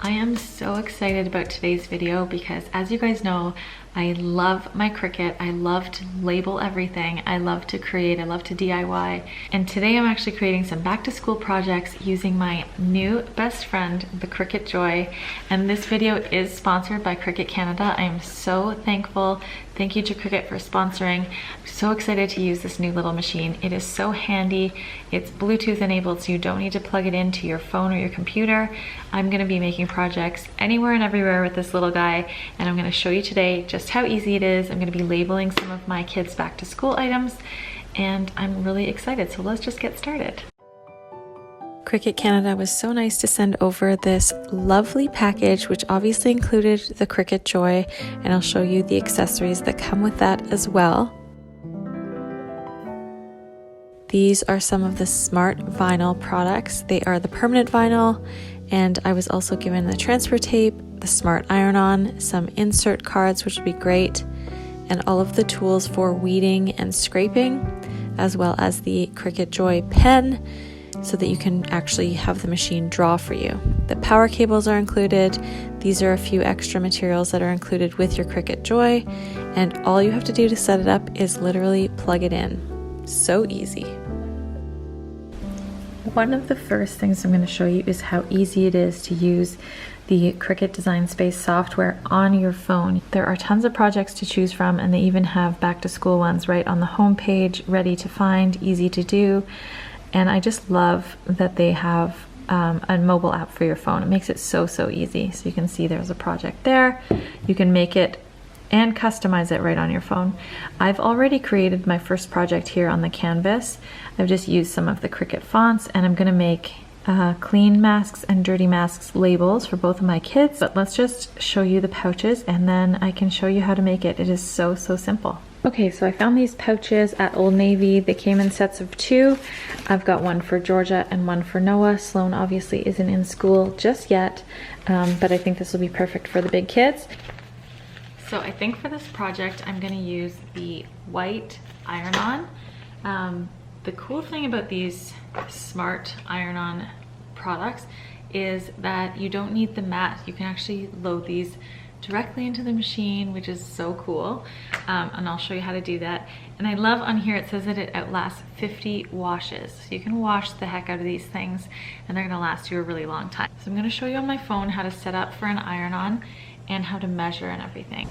I am so excited about today's video because, as you guys know, I love my Cricut. I love to label everything. I love to create. I love to DIY. And today I'm actually creating some back to school projects using my new best friend, the Cricut Joy. And this video is sponsored by Cricut Canada. I am so thankful. Thank you to Cricut for sponsoring. I'm so excited to use this new little machine. It is so handy. It's Bluetooth enabled, so you don't need to plug it into your phone or your computer. I'm gonna be making projects anywhere and everywhere with this little guy, and I'm gonna show you today just how easy it is. I'm gonna be labeling some of my kids' back to school items, and I'm really excited. So let's just get started. Cricut Canada was so nice to send over this lovely package, which obviously included the Cricut Joy, and I'll show you the accessories that come with that as well. These are some of the smart vinyl products. They are the permanent vinyl, and I was also given the transfer tape, the smart iron-on, some insert cards, which would be great, and all of the tools for weeding and scraping, as well as the Cricut Joy pen, so that you can actually have the machine draw for you. The power cables are included. These are a few extra materials that are included with your Cricut Joy, and all you have to do to set it up is literally plug it in. So easy. One of the first things I'm going to show you is how easy it is to use the Cricut Design Space software on your phone. There are tons of projects to choose from, and they even have back to school ones right on the home page, ready to find, easy to do. And I just love that they have a mobile app for your phone. It makes it so easy. So you can see there's a project there. You can make it and customize it right on your phone. I've already created my first project here on the canvas. I've just used some of the Cricut fonts, and I'm gonna make clean masks and dirty masks labels for both of my kids. But let's just show you the pouches, and then I can show you how to make it. It is so simple. Okay, so I found these pouches at Old Navy. They came in sets of 2. I've got one for Georgia and one for Noah. Sloan obviously isn't in school just yet, but I think this will be perfect for the big kids. So I think for this project, I'm gonna use the white iron-on. The cool thing about these smart iron-on products is that you don't need the mat. You can actually load these directly into the machine, which is so cool. And I'll show you how to do that. And I love on here, it says that it outlasts 50 washes. So you can wash the heck out of these things, and they're gonna last you a really long time. So I'm gonna show you on my phone how to set up for an iron-on and how to measure and everything.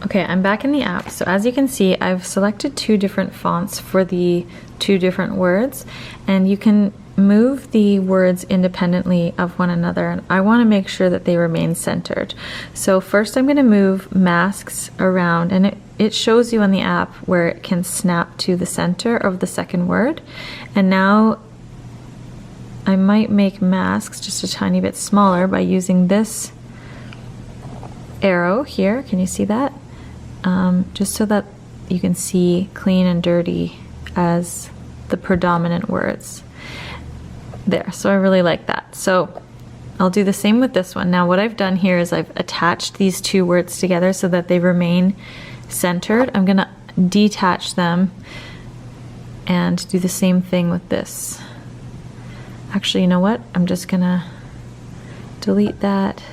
Okay, I'm back in the app. So as you can see, I've selected 2 different fonts for the 2 different words, and you can move the words independently of one another, and I want to make sure that they remain centered. So first I'm going to move masks around, and it shows you on the app where it can snap to the center of the second word. And now I might make masks just a tiny bit smaller by using this arrow here. Can you see that? Just so that you can see clean and dirty as the predominant words. There, so I really like that. So I'll do the same with this one. Now what I've done here is I've attached these 2 words together so that they remain centered. I'm gonna detach them and do the same thing with this. Actually, you know what? I'm just gonna delete that.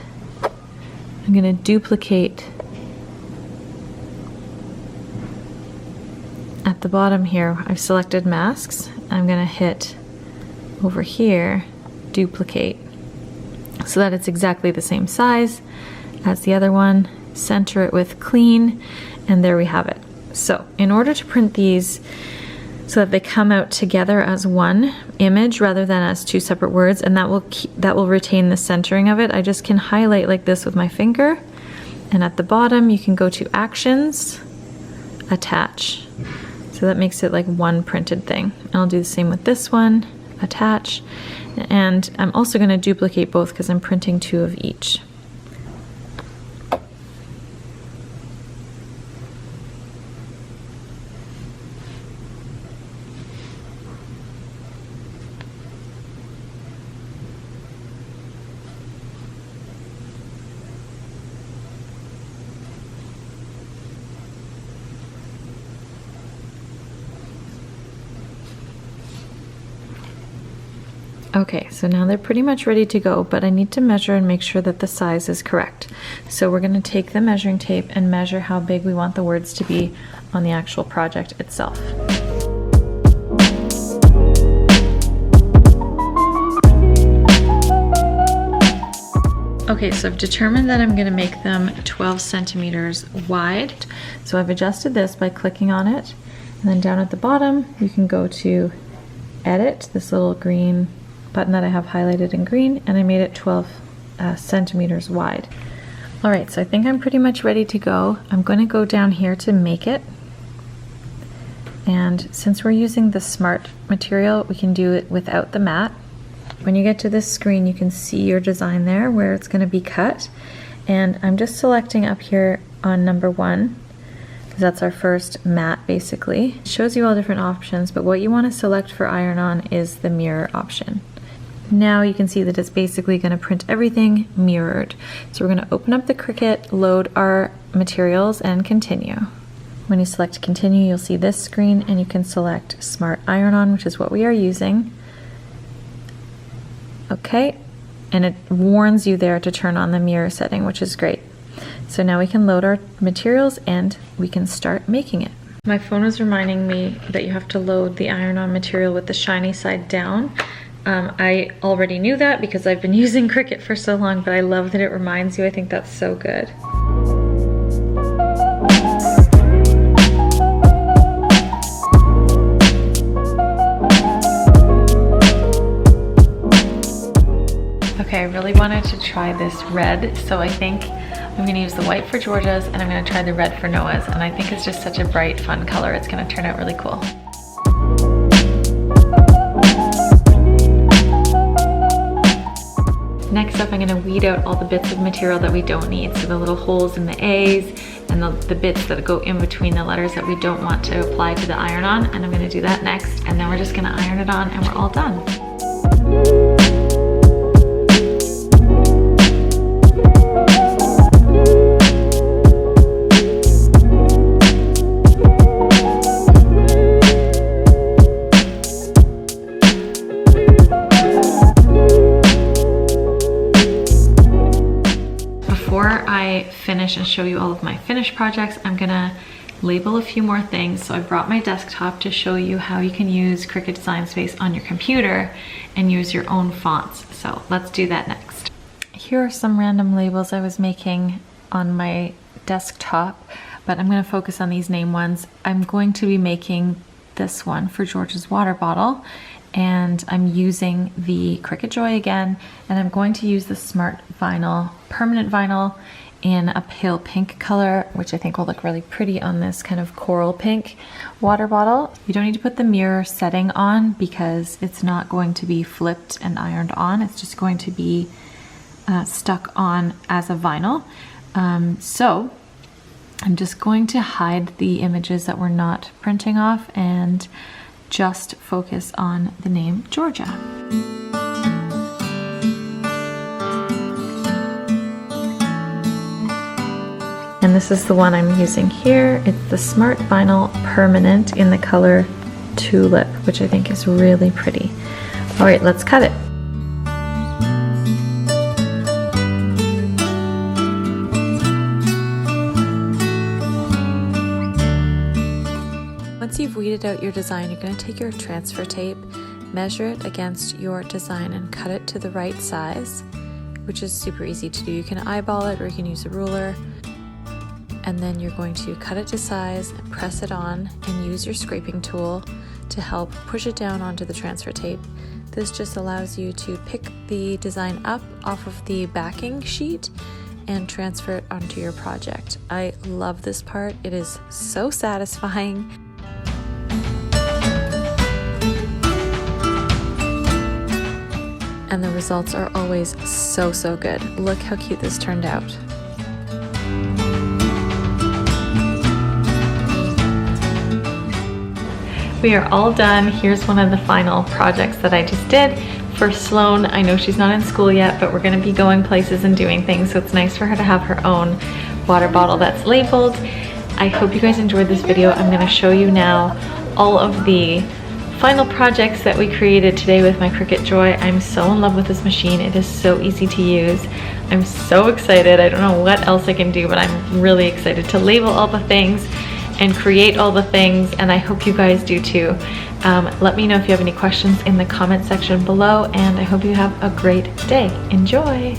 I'm gonna duplicate at the bottom here. I've selected masks. I'm gonna hit over here, duplicate, so that it's exactly the same size as the other one. Center it with clean, and there we have it. So in order to print these so that they come out together as one image rather than as 2 separate words, and that will retain the centering of it, I just can highlight like this with my finger, and at the bottom you can go to Actions, Attach. So that makes it like one printed thing. And I'll do the same with this one, attach, and I'm also going to duplicate both because I'm printing 2 of each. Okay, so now they're pretty much ready to go, but I need to measure and make sure that the size is correct. So we're going to take the measuring tape and measure how big we want the words to be on the actual project itself. Okay, so I've determined that I'm going to make them 12 centimeters wide. So I've adjusted this by clicking on it, and then down at the bottom you can go to edit, this little green button that I have highlighted in green, and I made it 12 centimeters wide. All right, so I think I'm pretty much ready to go. I'm going to go down here to make it, and since we're using the smart material, we can do it without the mat. When you get to this screen, you can see your design there where it's going to be cut, and I'm just selecting up here on number 1 because that's our first mat basically. It shows you all different options, but what you want to select for iron on is the mirror option. Now you can see that it's basically going to print everything mirrored. So we're going to open up the Cricut, load our materials, and continue. When you select continue, you'll see this screen, and you can select Smart Iron On, which is what we are using. Okay, and it warns you there to turn on the mirror setting, which is great. So now we can load our materials and we can start making it. My phone was reminding me that you have to load the iron-on material with the shiny side down. I already knew that because I've been using Cricut for so long, but I love that it reminds you. I think that's so good. Okay, I really wanted to try this red, so I think I'm going to use the white for Georgia's and I'm going to try the red for Noah's, and I think it's just such a bright, fun color. It's going to turn out really cool. Next up, I'm going to weed out all the bits of material that we don't need, so the little holes in the A's and the bits that go in between the letters that we don't want to apply to the iron-on, and I'm going to do that next, and then we're just going to iron it on and we're all done. Before I finish and show you all of my finished projects, I'm gonna label a few more things. So I brought my desktop to show you how you can use Cricut Design Space on your computer and use your own fonts. So let's do that next. Here are some random labels I was making on my desktop, but I'm gonna focus on these name ones. I'm going to be making this one for George's water bottle, and I'm using the Cricut Joy again, and I'm going to use the Smart Vinyl, permanent vinyl in a pale pink color, which I think will look really pretty on this kind of coral pink water bottle. You don't need to put the mirror setting on because it's not going to be flipped and ironed on. It's just going to be stuck on as a vinyl. So I'm just going to hide the images that we're not printing off and just focus on the name Georgia. And this is the one I'm using here. It's the Smart Vinyl Permanent in the color Tulip, which I think is really pretty. All right, let's cut it. Once you've weeded out your design, you're going to take your transfer tape, measure it against your design, and cut it to the right size, which is super easy to do. You can eyeball it or you can use a ruler. And then you're going to cut it to size and press it on and use your scraping tool to help push it down onto the transfer tape. This just allows you to pick the design up off of the backing sheet and transfer it onto your project. I love this part. It is so satisfying. And the results are always so good. Look how cute this turned out. We are all done. Here's one of the final projects that I just did for Sloan. I know she's not in school yet, but we're gonna be going places and doing things, so it's nice for her to have her own water bottle that's labeled. I hope you guys enjoyed this video. I'm gonna show you now all of the final projects that we created today with my Cricut Joy. I'm so in love with this machine. It is so easy to use. I'm so excited. I don't know what else I can do, but I'm really excited to label all the things and create all the things, and I hope you guys do too. Let me know if you have any questions in the comment section below, and I hope you have a great day. Enjoy!